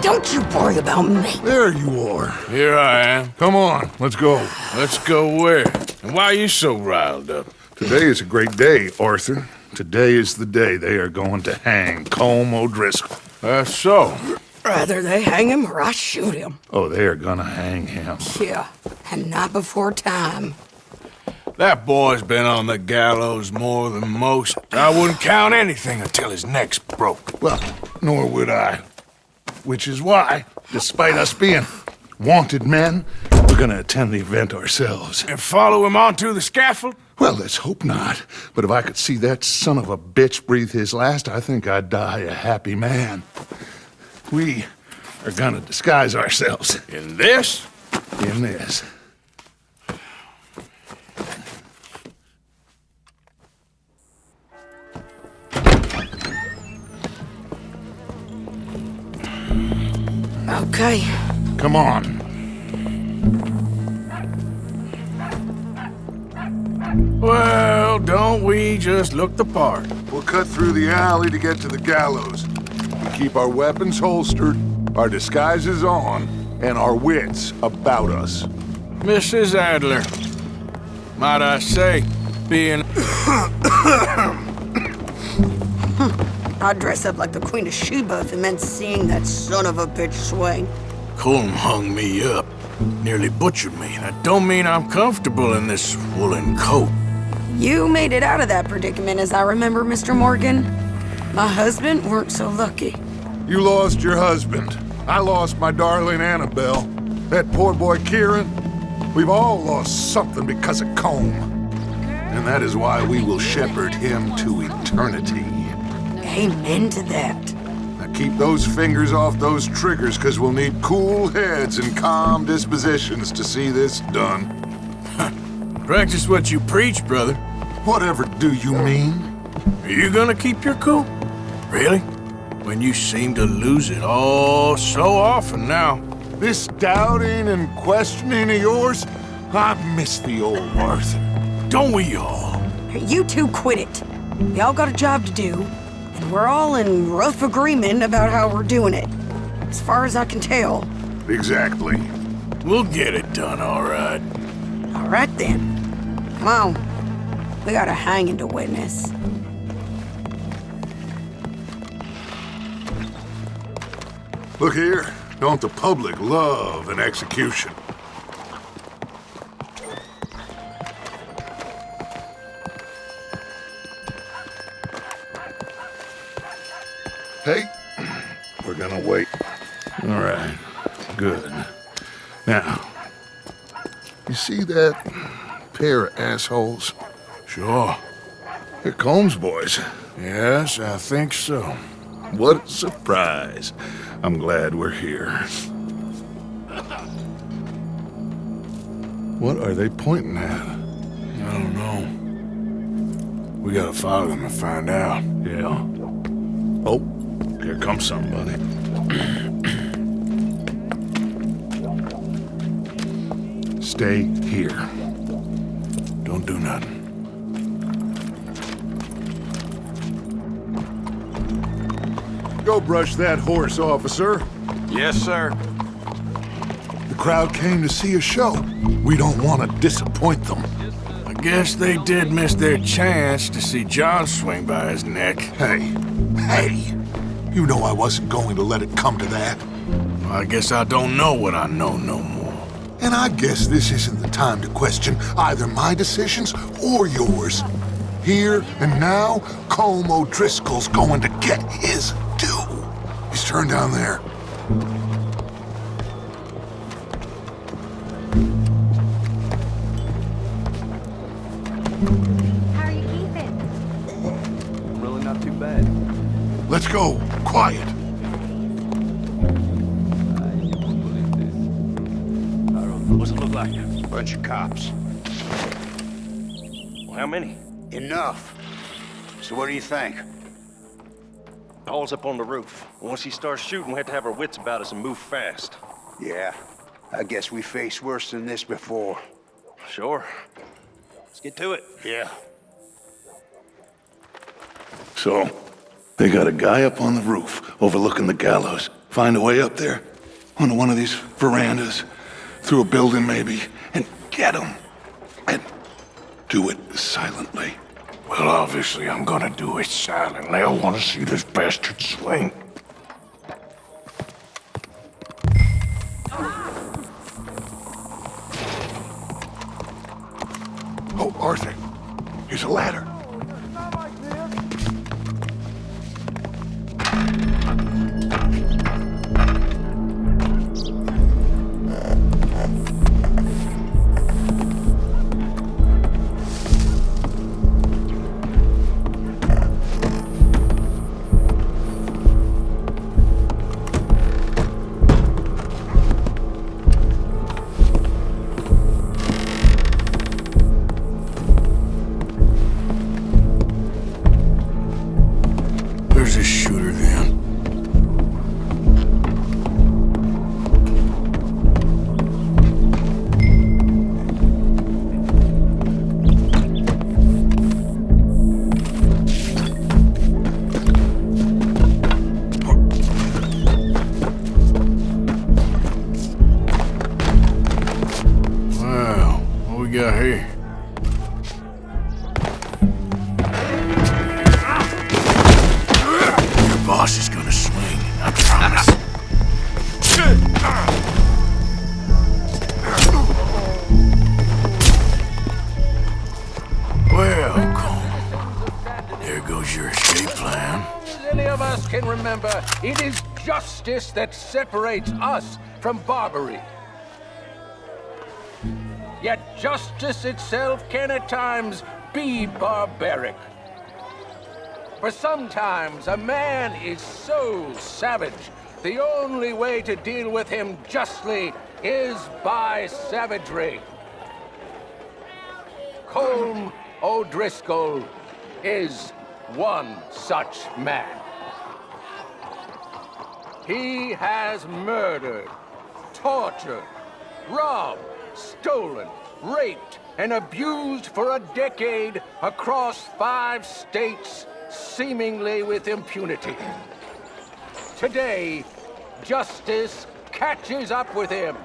Don't you worry about me. There you are. Here I am. Come on, let's go. Let's go where? And why are you so riled up? Today is a great day, Arthur. Today is the day they are going to hang Colm O'Driscoll. That's so. Rather they hang him or I shoot him. Oh, they are gonna hang him. Yeah, and not before time. That boy's been on the gallows more than most. I wouldn't count anything until his neck's broke. Well, nor would I. Which is why, despite us being wanted men, we're gonna attend the event ourselves. And follow him onto the scaffold? Well, let's hope not. But if I could see that son of a bitch breathe his last, I think I'd die a happy man. We are gonna disguise ourselves. In this? In this. Okay. Come on. Well, don't we just look the part? We'll cut through the alley to get to the gallows. We keep our weapons holstered, our disguises on, and our wits about us. Mrs. Adler, might I say, being... I'd dress up like the Queen of Sheba if it meant seeing that son of a bitch swing. Colm hung me up, nearly butchered me. That don't mean I'm comfortable in this woolen coat. You made it out of that predicament, as I remember, Mr. Morgan. My husband weren't so lucky. You lost your husband. I lost my darling Annabelle. That poor boy Kieran. We've all lost something because of Colm. And that is why we will shepherd him to eternity. Amen to that. Now keep those fingers off those triggers, because we'll need cool heads and calm dispositions to see this done. Practice what you preach, brother. Whatever do you mean? Are you gonna keep your cool? Really? When you seem to lose it all so often now. This doubting and questioning of yours, I miss the old Arthur. Don't we all? You two quit it. We all got a job to do, and we're all in rough agreement about how we're doing it. As far as I can tell. Exactly. We'll get it done, all right. All right then. Come on. We got a hanging to witness. Look here. Don't the public love an execution? Hey, we're gonna wait. All right, good. Now, you see that pair of assholes? Sure. They're Colm's boys. Yes, I think so. What a surprise. I'm glad we're here. What are they pointing at? I don't know. We gotta follow them and find out. Yeah. Oh, here comes somebody. Stay here. Don't do nothing. Go brush that horse, officer. Yes, sir. The crowd came to see a show. We don't want to disappoint them. I guess they did miss their chance to see John swing by his neck. Hey, you know I wasn't going to let it come to that. Well, I guess I don't know what I know no more. And I guess this isn't the time to question either my decisions or yours. Here and now, Colm O'Driscoll's going to get his due. He's turned down there. How are you keeping? Really not too bad. Let's go. Quiet. What's it look like? Bunch of cops. Well, how many? Enough. So what do you think? Paul's up on the roof. Once he starts shooting, we have to have our wits about us and move fast. Yeah, I guess we faced worse than this before. Sure. Let's get to it. Yeah. So, they got a guy up on the roof overlooking the gallows. Find a way up there, onto one of these verandas, through a building maybe, and get him. And do it silently. Well, obviously I'm gonna do it silently. I want to see this bastard swing. Oh, Arthur, here's a ladder. Where's this shooter then? Wow, what we got here? Your boss is gonna swing, I promise. Well, Cole, there goes your escape plan. As any of us can remember, it is justice that separates us from barbary. Yet justice itself can at times be barbaric. For sometimes a man is so savage, the only way to deal with him justly is by savagery. Colm O'Driscoll is one such man. He has murdered, tortured, robbed, stolen, raped, and abused for a decade across 5 states, seemingly with impunity. Today, justice catches up with him.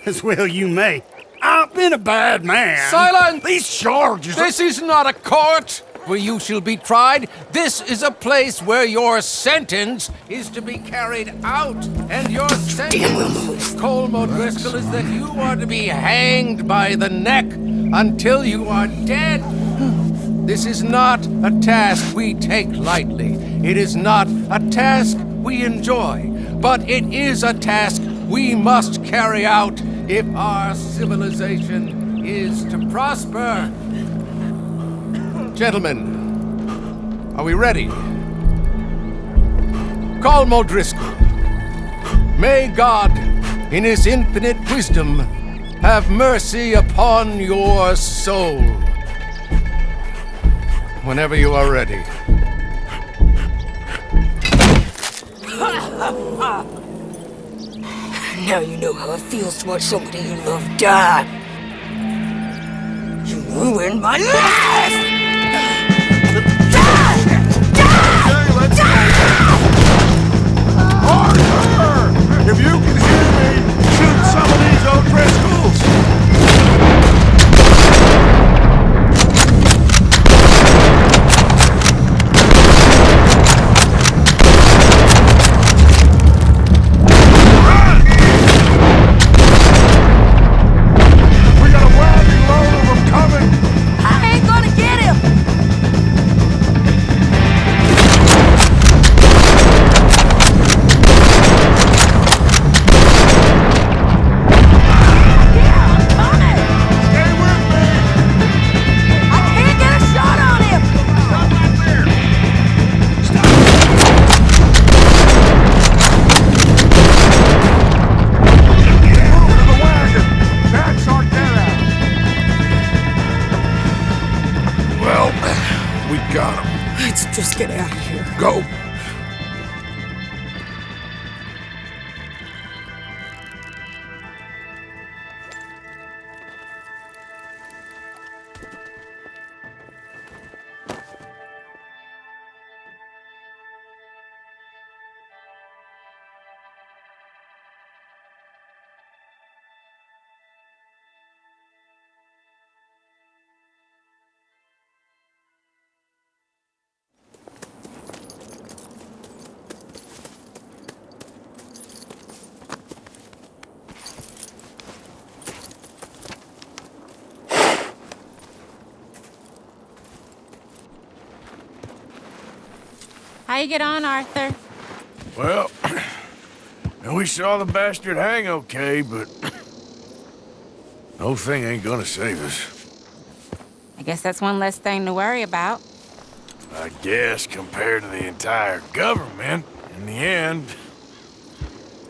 As well you may. I've been a bad man. Silence! These charges... This is not a court where you shall be tried. This is a place where your sentence is to be carried out. And your sentence, Colm O'Driscoll, is that you are to be hanged by the neck until you are dead. This is not a task we take lightly. It is not a task we enjoy. But it is a task we must carry out if our civilization is to prosper. Gentlemen, are we ready? Colm O'Driscoll, may God, in his infinite wisdom, have mercy upon your soul. Whenever you are ready. Now you know how it feels to watch somebody you love die. You ruined my life! Arthur! If you can hear me, shoot some of these O'Driscolls! We got a wagon load of them coming! I ain't gonna get him! Got him. Let's just get out of here. Go. How you get on, Arthur? Well, we saw the bastard hang okay, but no thing ain't gonna save us. I guess that's one less thing to worry about. I guess compared to the entire government, in the end,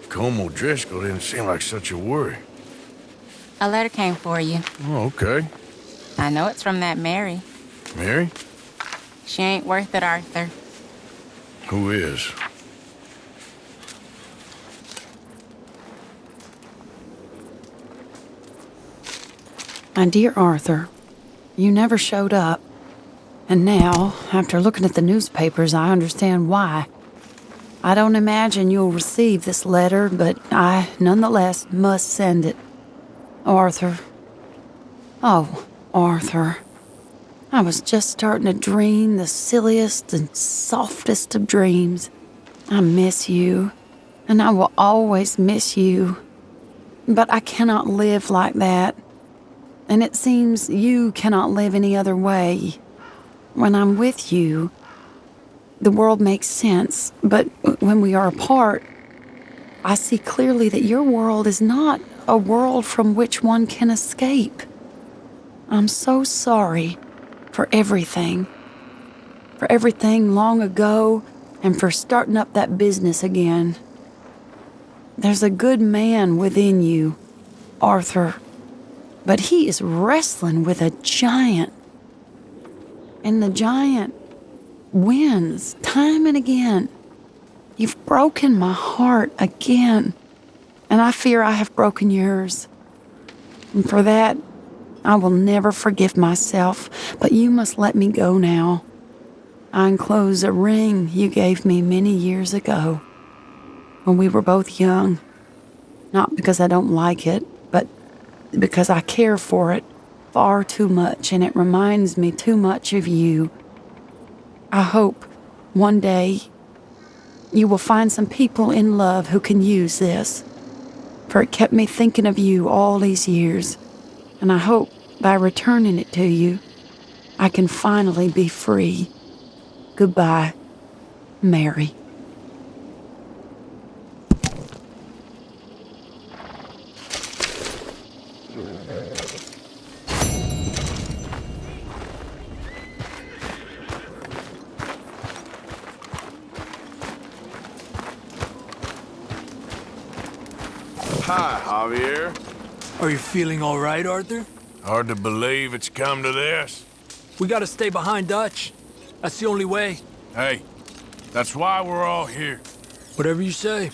Colm O'Driscoll didn't seem like such a worry. A letter came for you. Oh, okay. I know it's from that Mary. Mary? She ain't worth it, Arthur. Who is? My dear Arthur, you never showed up. And now, after looking at the newspapers, I understand why. I don't imagine you'll receive this letter, but I, nonetheless, must send it. Arthur. Oh, Arthur. I was just starting to dream the silliest and softest of dreams. I miss you, and I will always miss you. But I cannot live like that. And it seems you cannot live any other way. When I'm with you, the world makes sense, but when we are apart, I see clearly that your world is not a world from which one can escape. I'm so sorry for everything long ago, and for starting up that business again. There's a good man within you, Arthur, but he is wrestling with a giant. And the giant wins time and again. You've broken my heart again, and I fear I have broken yours. And for that, I will never forgive myself, but you must let me go now. I enclose a ring you gave me many years ago, when we were both young. Not because I don't like it, but because I care for it far too much, and it reminds me too much of you. I hope one day you will find some people in love who can use this, for it kept me thinking of you all these years, and I hope by returning it to you, I can finally be free. Goodbye, Mary. Hi, Javier. Are you feeling all right, Arthur? Hard to believe it's come to this. We gotta stay behind Dutch. That's the only way. Hey, that's why we're all here. Whatever you say.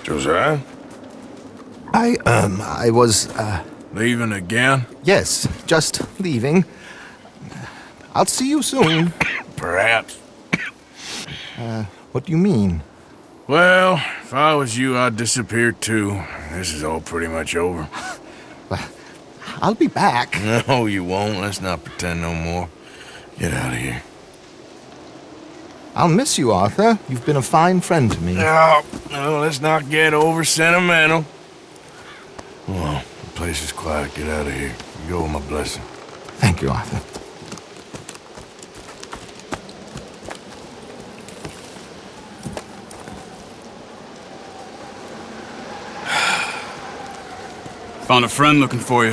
Josiah? I was, Leaving again? yes, just leaving. I'll see you soon. Perhaps. What do you mean? Well, if I was you, I'd disappear too. This is all pretty much over. I'll be back. No, you won't. Let's not pretend no more. Get out of here. I'll miss you, Arthur. You've been a fine friend to me. No, let's not get over sentimental. Well, the place is quiet. Get out of here. You go with my blessing. Thank you, Arthur. Found a friend looking for you.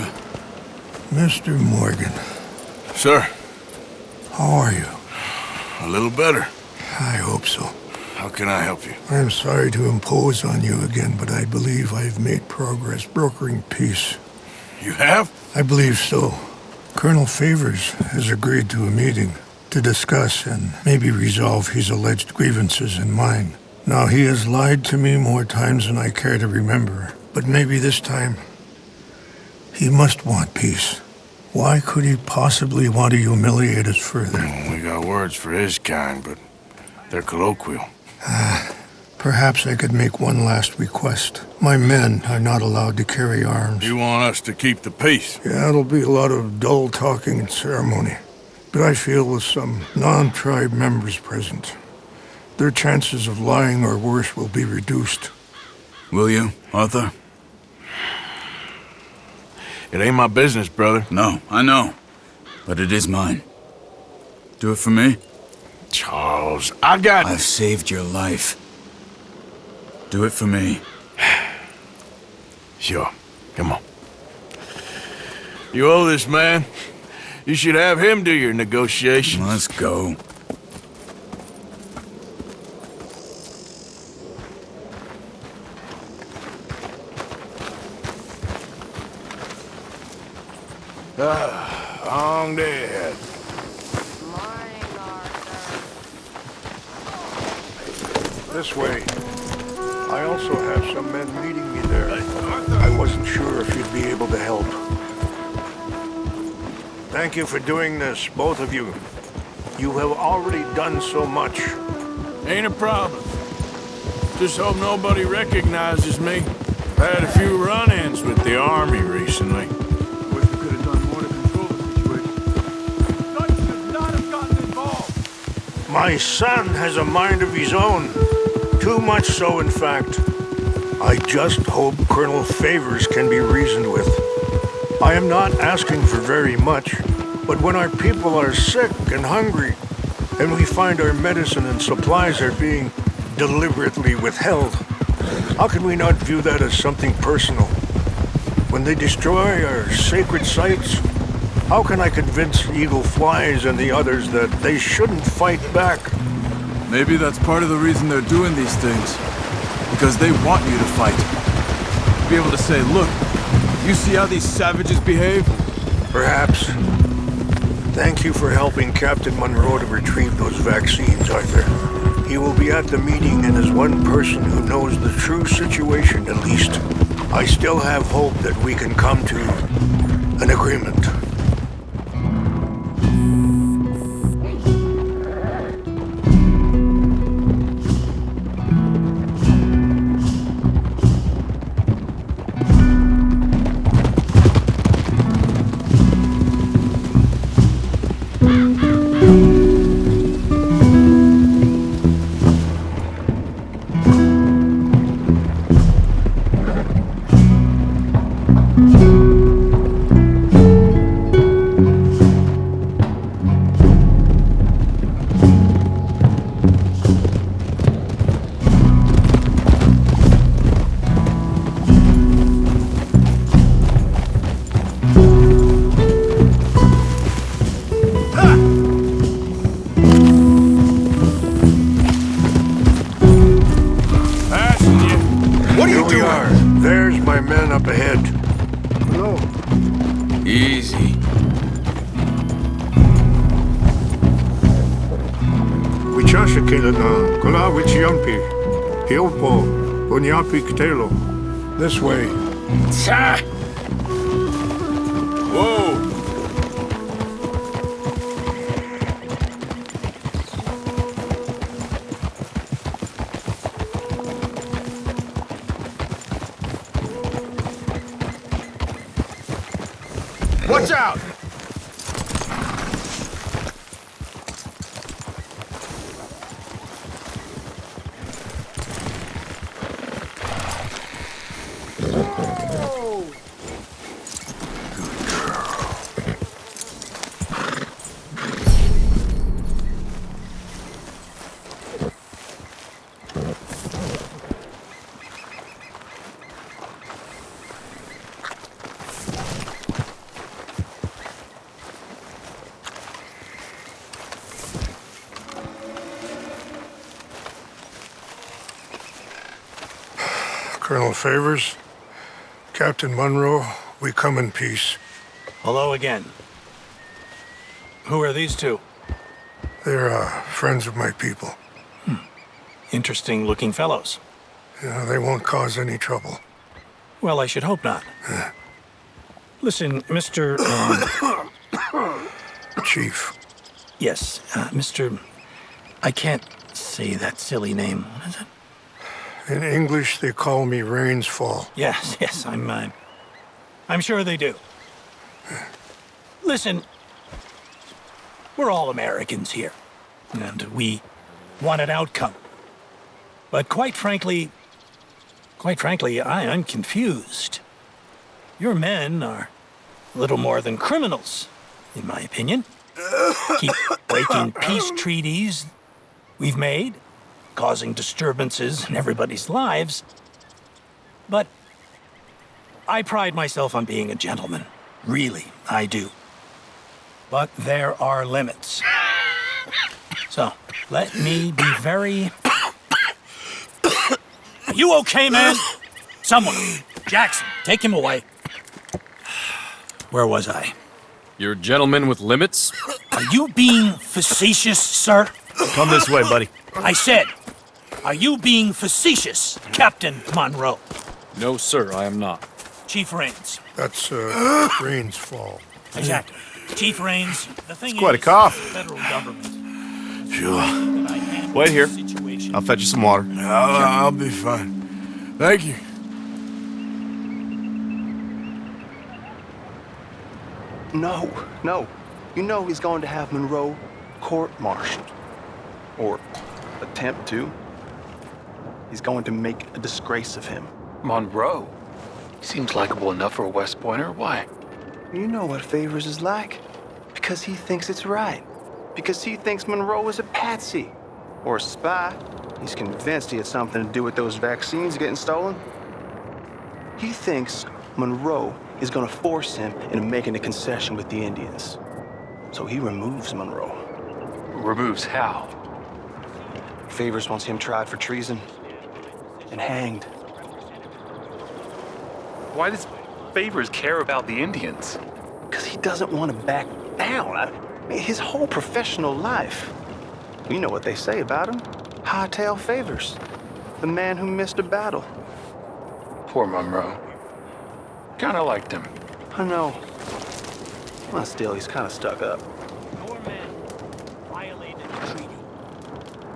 Mr. Morgan, Sir, how are you? a little better. I hope so. How can I help you? I'm sorry to impose on you again, but I believe I've made progress brokering peace. You have? I believe so. Colonel Favors has agreed to a meeting to discuss and maybe resolve his alleged grievances and mine. Now, he has lied to me more times than I care to remember, but maybe this time he must want peace. Why could he possibly want to humiliate us further? Well, we got words for his kind, but they're colloquial. Perhaps I could make one last request. My men are not allowed to carry arms. You want us to keep the peace? Yeah, it'll be a lot of dull talking and ceremony. But I feel with some non-tribe members present, their chances of lying or worse will be reduced. Will you, Arthur? It ain't my business, brother. No, I know. But it is mine. Do it for me? Charles, I've saved your life. Do it for me. Sure. Come on. You owe this man. You should have him do your negotiations. Let's go. Long day ahead. This way. I also have some men meeting me there. I wasn't sure if you'd be able to help. Thank you for doing this, both of you. You have already done so much. Ain't a problem. Just hope nobody recognizes me. Had a few run-ins with the army recently. Wish we could have done more to control the situation. Dutch should not have gotten involved. My son has a mind of his own. Too much so, in fact. I just hope Colonel Favors can be reasoned with. I am not asking for very much, but when our people are sick and hungry, and we find our medicine and supplies are being deliberately withheld, how can we not view that as something personal? When they destroy our sacred sites, how can I convince Eagle Flies and the others that they shouldn't fight back? Maybe that's part of the reason they're doing these things. Because they want you to fight. Be able to say, look, you see how these savages behave? Perhaps. Thank you for helping Captain Monroe to retrieve those vaccines, Arthur. He will be at the meeting and is one person who knows the true situation, at least. I still have hope that we can come to an agreement. This way. Whoa! Watch out! Colonel Favors, Captain Monroe, we come in peace. Hello again. Who are these two? They're friends of my people. Interesting looking fellows. Yeah, they won't cause any trouble. Well, I should hope not. Listen, Mr. Chief. Yes, Mr. I can't say that silly name. What is it? In English, they call me Rains Fall. Yes, I'm sure they do. Listen, we're all Americans here, and we want an outcome. But quite frankly, I am confused. Your men are little more than criminals, in my opinion. Keep breaking peace treaties we've made, causing disturbances in everybody's lives. But I pride myself on being a gentleman. Really, I do. But there are limits. So, let me be very... Are you okay, man? Someone. Jackson, take him away. Where was I? You're a gentleman with limits? Are you being facetious, sir? Come this way, buddy. I said, are you being facetious, Captain Monroe? No, sir, I am not. Chief Rains. That's, Rains' fault. Exactly. Chief Rains, the thing It's quite a is, cough. the federal government. Sure. Wait here. I'll fetch you some water. I'll be fine. Thank you. No. You know he's going to have Monroe court-martialed. Or attempt to. He's going to make a disgrace of him. Monroe? Seems likable enough for a West Pointer. Why? You know what Favors is like. Because he thinks it's right. Because he thinks Monroe is a patsy. Or a spy. He's convinced he had something to do with those vaccines getting stolen. He thinks Monroe is gonna force him into making a concession with the Indians. So he removes Monroe. Removes how? Favors wants him tried for treason and hanged. Why does Favors care about the Indians? Because he doesn't want to back down. I mean, his whole professional life. You know what they say about him. Hightail Favors. The man who missed a battle. Poor Monroe. Kinda liked him. I know. Well, still, he's kind of stuck up. Your men violated the treaty.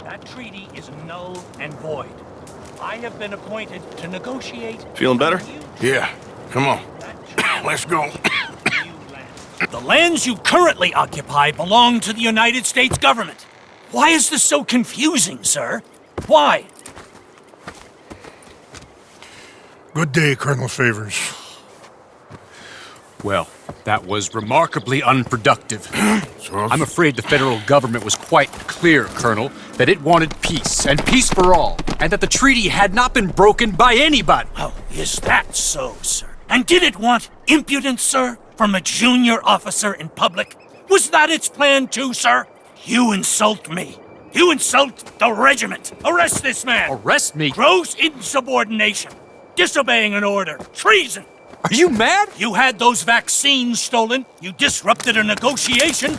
That treaty is null and void. I have been appointed to negotiate... Feeling better? Yeah, come on. Let's go. The lands you currently occupy belong to the United States government. Why is this so confusing, sir? Why? Good day, Colonel Favors. Well, that was remarkably unproductive. I'm afraid the federal government was quite clear, Colonel, that it wanted peace, and peace for all, and that the treaty had not been broken by anybody. Oh, is that so, sir? And did it want impudence, sir, from a junior officer in public? Was that its plan too, sir? You insult me. You insult the regiment. Arrest this man. Arrest me? Gross insubordination. Disobeying an order. Treason. Are you mad? You had those vaccines stolen. You disrupted a negotiation.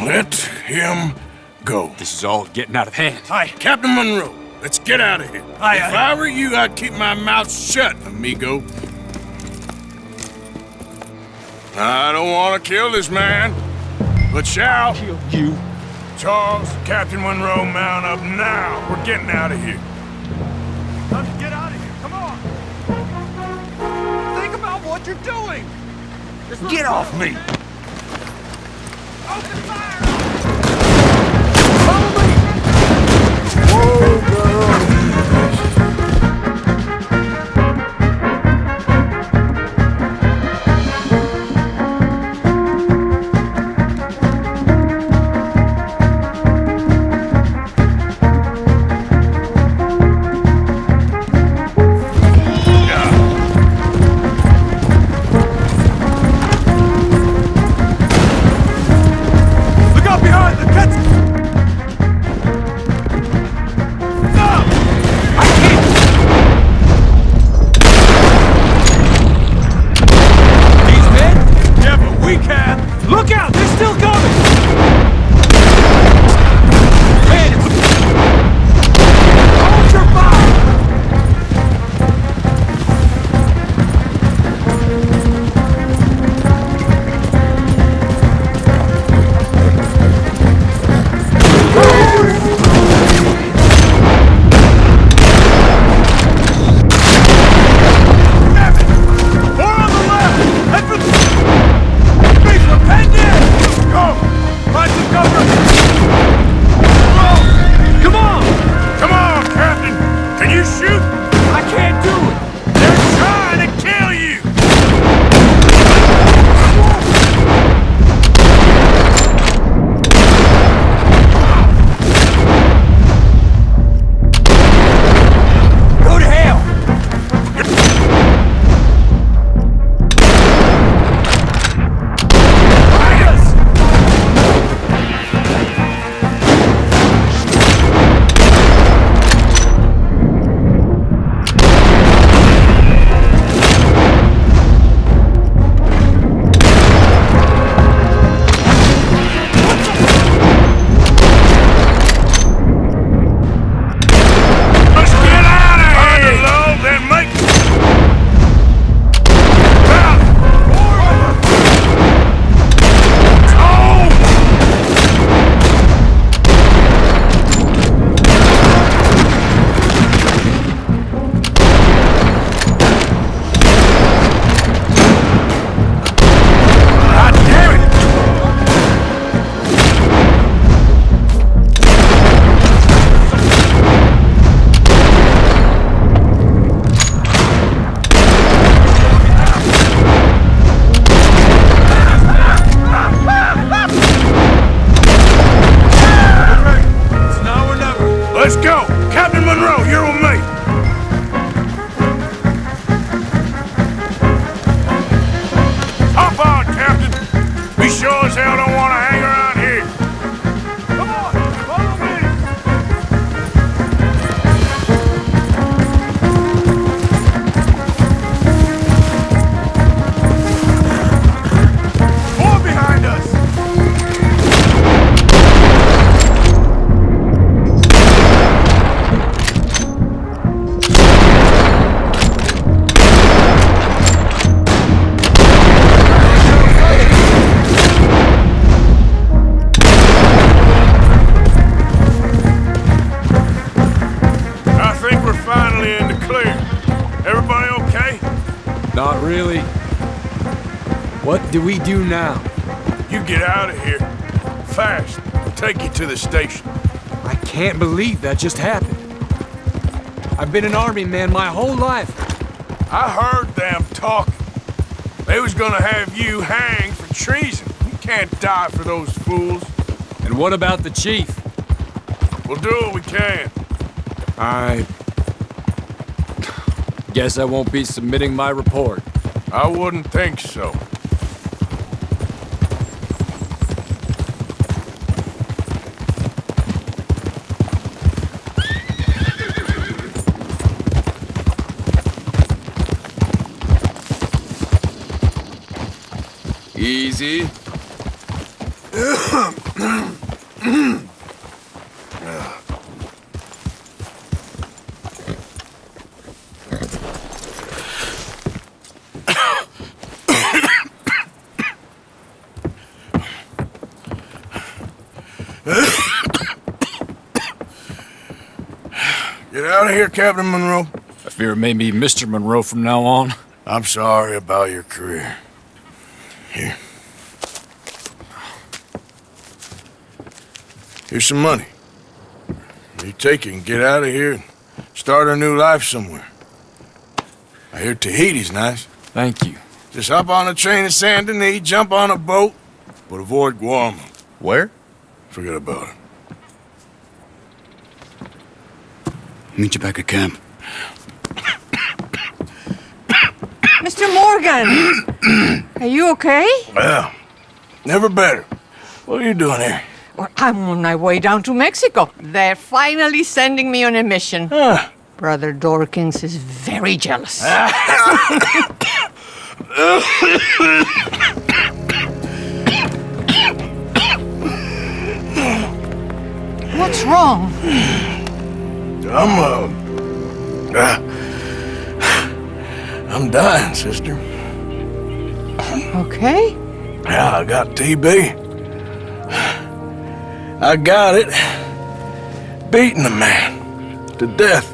Let him go. This is all getting out of hand. Aye. Captain Monroe, let's get out of here. Aye, if I were you, I'd keep my mouth shut, amigo. I don't want to kill this man, but shall. Kill you. Charles, Captain Monroe, mount up now. We're getting out of here. Time to get out of here. Come on. Think about what you're doing. Get off me. Open fire. Follow me. Whoa, girl. shoot? I can't do it! They're trying to kill you! Go to hell! Let's go! Captain Monroe, you're with me! Hop on, Captain! We sure as hell don't want to hang around here! Come on, follow me! More behind us! Not really. What do we do now? You get out of here. Fast. I'll take you to the station. I can't believe that just happened. I've been an army man my whole life. I heard them talking. They was gonna have you hanged for treason. You can't die for those fools. And what about the chief? We'll do what we can. I guess I won't be submitting my report. I wouldn't think so. Easy. Get out of here, Captain Monroe. I fear it may be Mr. Monroe from now on. I'm sorry about your career. Here. Here's some money. You take it and get out of here and start a new life somewhere. I hear Tahiti's nice. Thank you. Just hop on a train to Saint Denis, jump on a boat, but avoid Guam. Where? Forget about it. Meet you back at camp. Mr. Morgan! Are you okay? Well, never better. What are you doing here? Well, I'm on my way down to Mexico. They're finally sending me on a mission. Brother Dorkins is very jealous. What's wrong? I'm dying, sister. Okay? Yeah, I got TB. I got it. Beating a man to death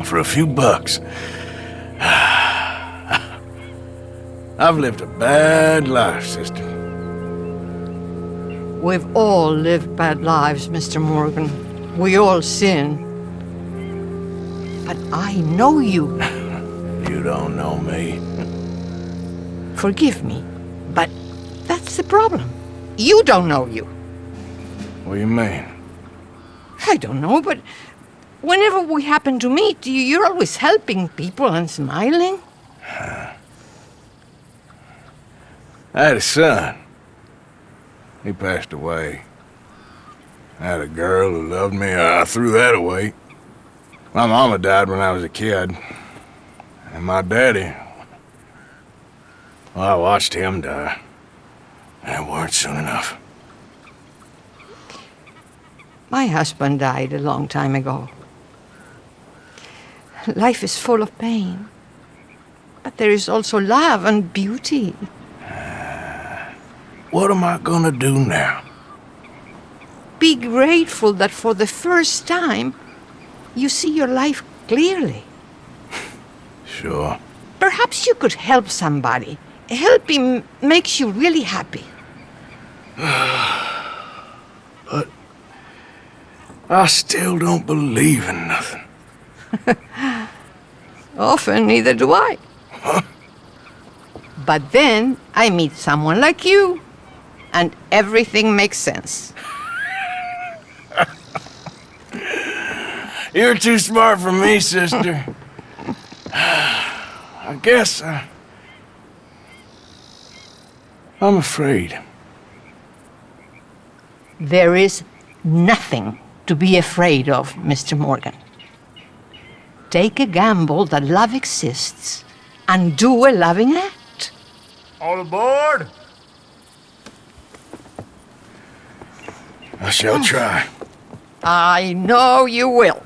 for a few bucks. I've lived a bad life, sister. We've all lived bad lives, Mr. Morgan. We all sin. But I know you. You don't know me. Forgive me, but that's the problem. You don't know you. What do you mean? I don't know, but whenever we happen to meet, you're always helping people and smiling. I had a son. He passed away. I had a girl who loved me. I threw that away. My mama died when I was a kid. And my daddy... Well, I watched him die. And it weren't soon enough. My husband died a long time ago. Life is full of pain. But there is also love and beauty. What am I gonna do now? Be grateful that for the first time, you see your life clearly. Sure. Perhaps you could help somebody. Helping makes you really happy. But I still don't believe in nothing. Often, neither do I. But then I meet someone like you, and everything makes sense. You're too smart for me, sister. I guess I'm afraid. There is nothing to be afraid of, Mr. Morgan. Take a gamble that love exists and do a loving act. All aboard! I shall try. I know you will.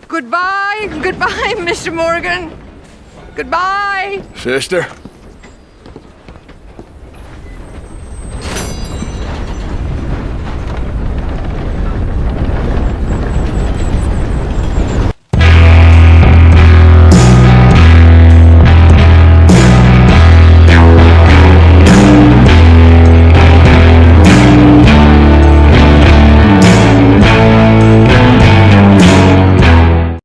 Goodbye, goodbye, Mr. Morgan. Goodbye. Sister?